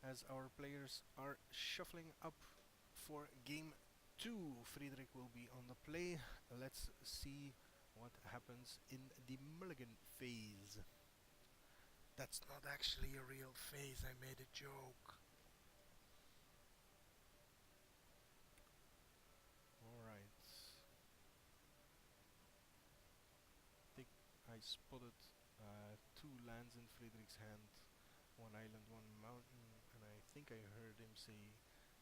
as our players are shuffling up for game 2. Frederik will be on the play. Let's see what happens in the mulligan phase. That's not actually a real phase, I made a joke. Alright. I spotted 2 lands in Frederik's hand. 1 island, 1 mountain, and I think I heard him say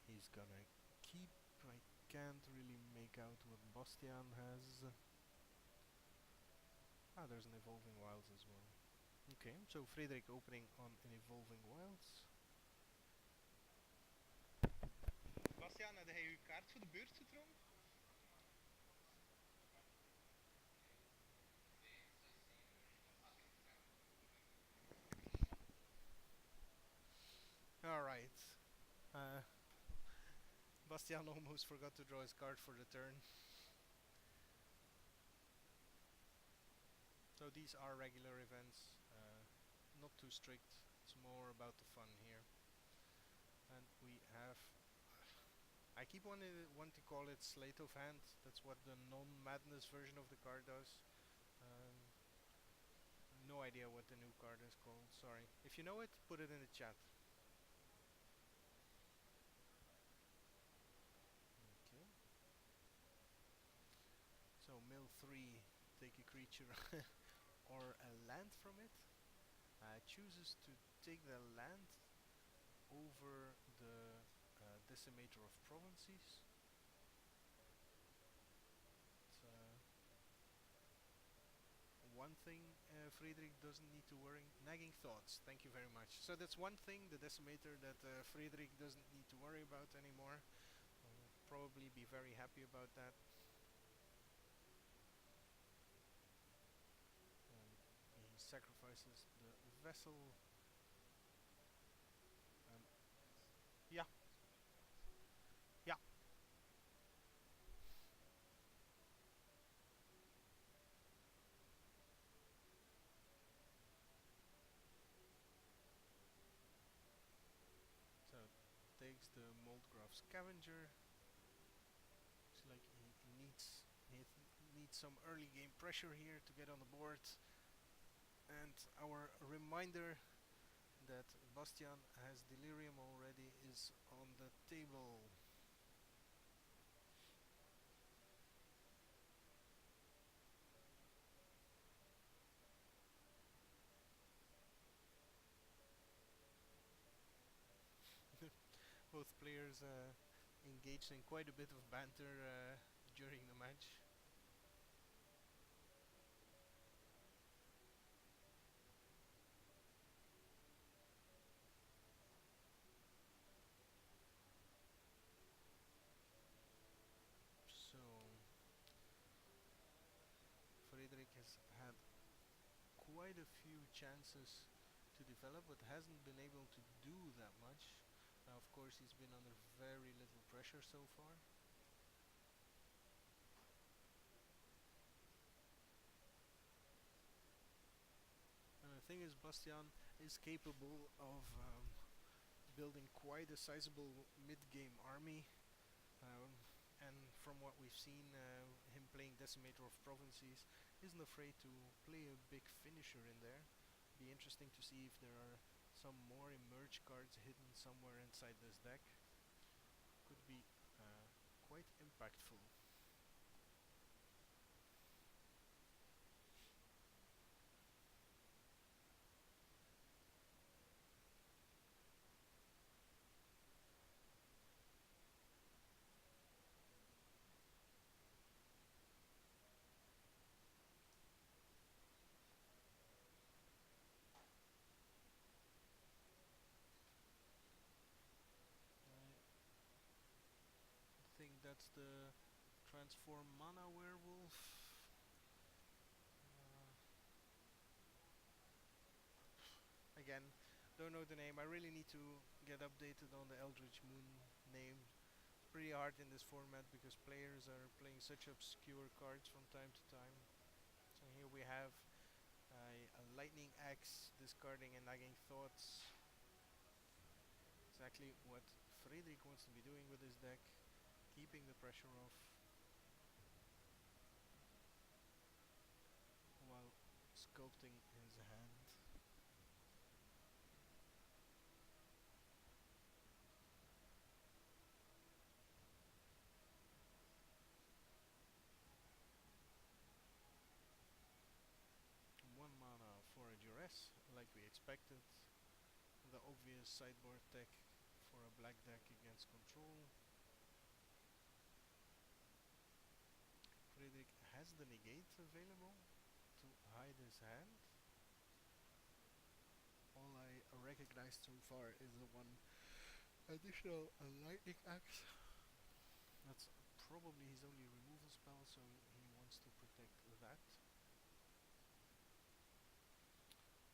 he's gonna keep. I can't really make out what Bastiaan has. Ah, there's an Evolving Wilds as well. Okay, so Frederik opening on an Evolving Wilds. Bastiaan, had hij uw kaart voor de beurt getrokken? Alright. Bastiaan almost forgot to draw his card for the turn. So these are regular events, not too strict. It's more about the fun here. And we have... I keep wanting to call it Sleight of Hand. That's what the non-madness version of the card does. No idea what the new card is called, sorry. If you know it, put it in the chat. Okay. So mill 3, take a creature or a land from it. Chooses to take the land over the Decimator of Provinces. One thing Frederik doesn't need to worry. Nagging thoughts, thank you very much. So that's one thing, the Decimator, that Frederik doesn't need to worry about anymore. I'll probably be very happy about that. He sacrifices the vessel. Yeah. Yeah. So takes the Moldgraf Scavenger. Looks like he needs some early game pressure here to get on the board. And our reminder that Bastiaan has Delirium already is on the table. Both players engaged in quite a bit of banter during the match. So Frederik has had quite a few chances to develop, but hasn't been able to do that much. Now, of course, he's been under very little pressure so far. And the thing is, Bastiaan is capable of building quite a sizable mid-game army. And from what we've seen, him playing Decimator of Provinces isn't afraid to play a big finisher in there. Be interesting to see if there are some more emerge cards hidden somewhere inside this deck. Could be quite impactful. I think that's the Transform Mana Werewolf. Again, don't know the name. I really need to get updated on the Eldritch Moon name. It's pretty hard in this format because players are playing such obscure cards from time to time. So here we have a Lightning Axe discarding and Nagging Thoughts. exactly what Frederik wants to be doing with his deck, keeping the pressure off while sculpting his hand. One mana for a duress, like we expected. The obvious sideboard tech for a black deck against control. Frederik has the negate available to hide his hand. All I recognized so far is the one additional lightning axe. That's probably his only removal spell, so he wants to protect that.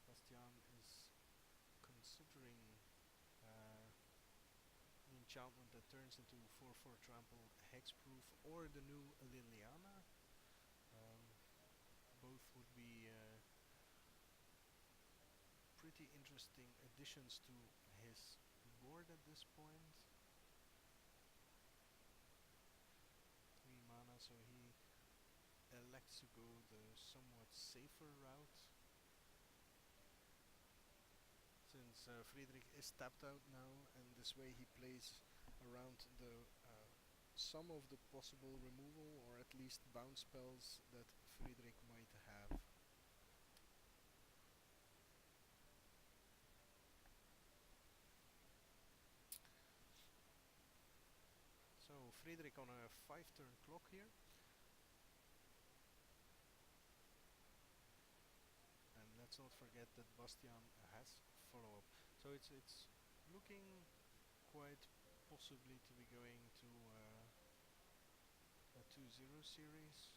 Bastiaan is considering an enchantment that turns into 4/4 trample hexproof or the new Liliana. Um, both would be pretty interesting additions to his board at this point. 3 mana, so he elects to go the somewhat safer route. Since Frederik is tapped out now, and this way he plays around the some of the possible removal or at least bounce spells that Frederik might have. So Frederik on a 5-turn clock here. And let's not forget that Bastiaan has follow-up. So it's looking quite possibly to be going to a 2-0 series.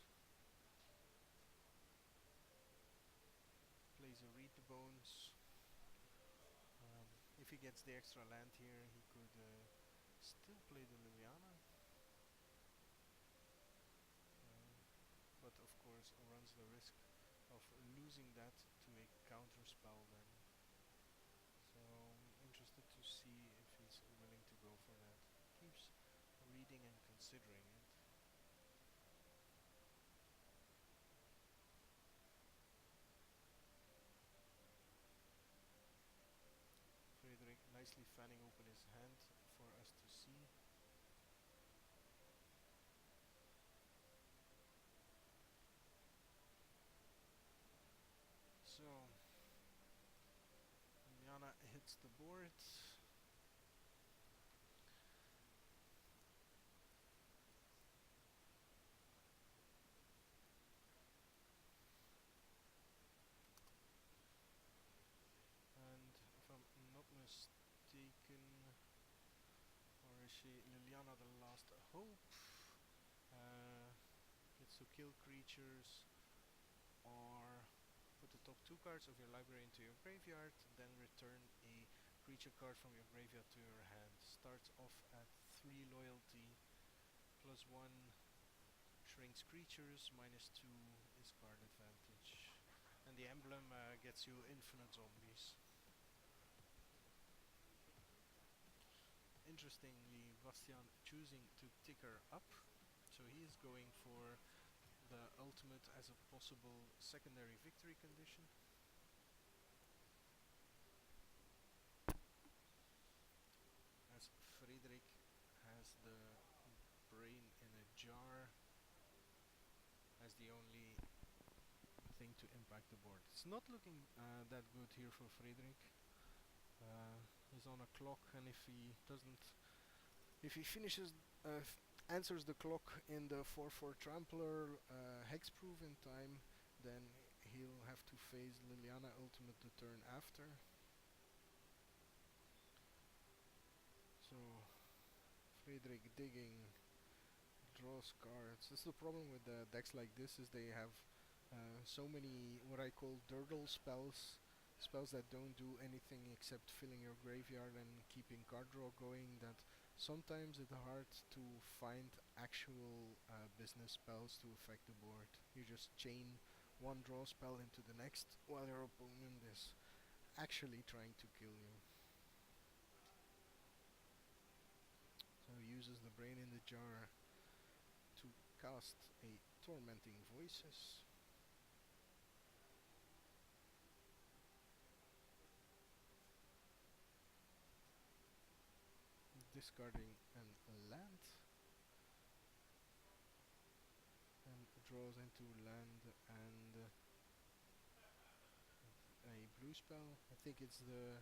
Plays a Read the Bones. If he gets the extra land here, he could still play the Liliana. But of course runs the risk of losing that to a counter spell then. So interested to see if he's willing to go for that. Keeps reading and considering it. Frederik nicely fanning open his hand for us to see. So Liliana hits the board. And if I'm not mistaken, or is she Liliana the last hope? Gets to kill creatures or put the top 2 cards of your library into your graveyard, then return a creature card from your graveyard to your hand. Starts off at 3 loyalty, +1 shrinks creatures, -2 is card advantage. And the emblem gets you infinite zombies. Interestingly, Bastiaan choosing to ticker up, so he is going for the ultimate as a possible secondary victory condition. As Frederik has the brain in a jar as the only thing to impact the board. It's not looking that good here for Frederik. He's on a clock, and if he finishes, answers the clock in the 4/4 trampler hexproof in time, then he'll have to face Liliana ultimate the turn after. So Frederik digging, draws cards. That's the problem with decks like this, is they have so many what I call dirtle spells. Spells that don't do anything except filling your graveyard and keeping card draw going, that sometimes it's hard to find actual business spells to affect the board. You just chain one draw spell into the next while your opponent is actually trying to kill you. uses the brain in the jar to cast a Tormenting Voices. Discarding a land, and draws into land and a blue spell. I think it's the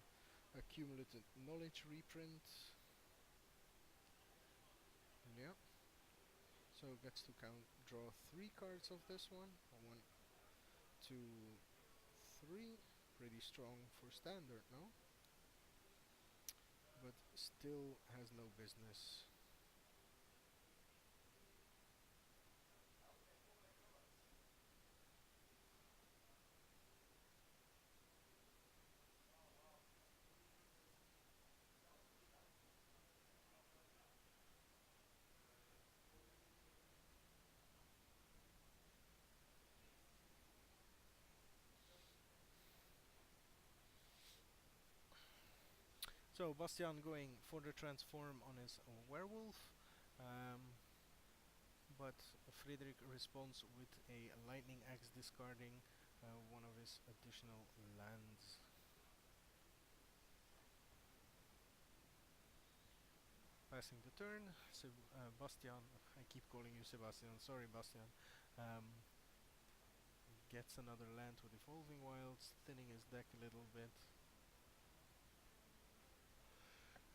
Accumulated Knowledge reprint. Yeah. So gets to draw 3 cards of this one. 1, 2, 3. Pretty strong for standard, no? But still has no business. So Bastiaan going for the transform on his werewolf, but Frederik responds with a lightning axe, discarding one of his additional lands. Passing the turn, Bastiaan, I keep calling you Sebastian, sorry Bastiaan, gets another land with Evolving Wilds, thinning his deck a little bit.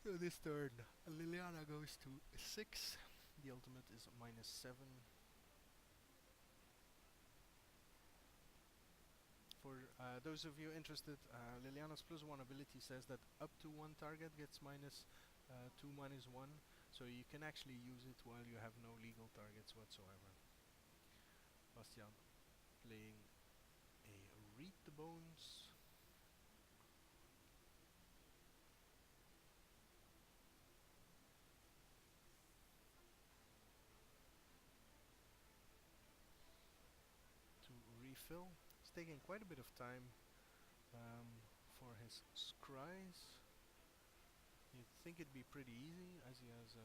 So this turn, Liliana goes to 6. The ultimate is -7. For those of you interested, Liliana's +1 ability says that up to 1 target gets -2, -1. So you can actually use it while you have no legal targets whatsoever. Bastiaan playing a Read the Bones. To refill. It's taking quite a bit of time for his scries. You'd think it'd be pretty easy, as he has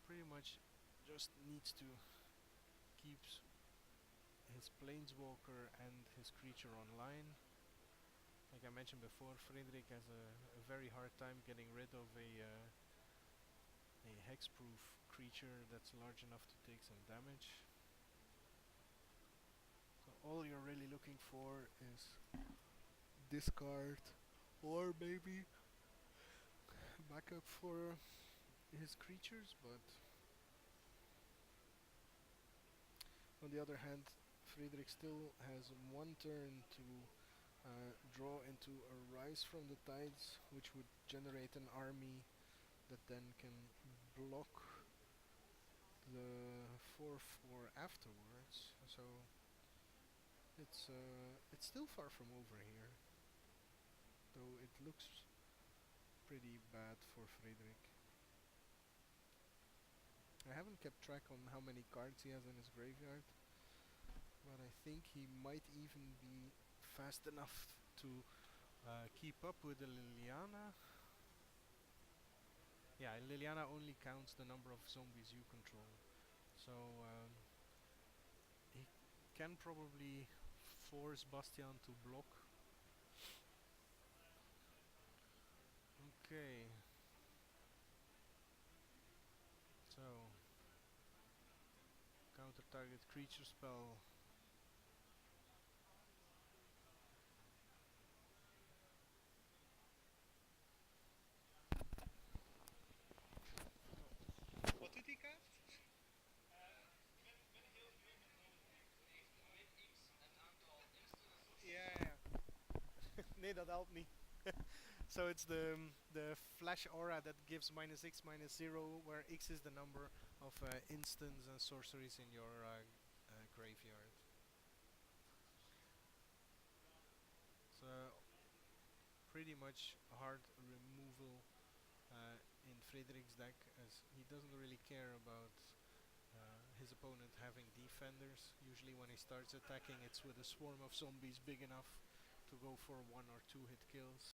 pretty much just needs to keep his planeswalker and his creature online. Like I mentioned before, Frederik has a very hard time getting rid of a hexproof creature that's large enough to take some damage. So all you're really looking for is discard or maybe backup for his creatures, but on the other hand, Frederik still has 1 turn to draw into a Rise from the Tides, which would generate an army that then can block the 4/4 afterwards. So it's still far from over here, though it looks pretty bad for Frederik. I haven't kept track on how many cards he has in his graveyard, but I think he might even be fast enough to keep up with the Liliana. Yeah, Liliana only counts the number of zombies you control, so he can probably force Bastiaan to block. Okay. So, counter target creature spell. What did he cast? Yeah. Nee, dat helpt niet. So it's the flash aura that gives -X, -0, where X is the number of instants and sorceries in your graveyard. So pretty much hard removal in Frederik's deck, as he doesn't really care about his opponent having defenders. Usually when he starts attacking, it's with a swarm of zombies big enough to go for 1 or 2 hit kills.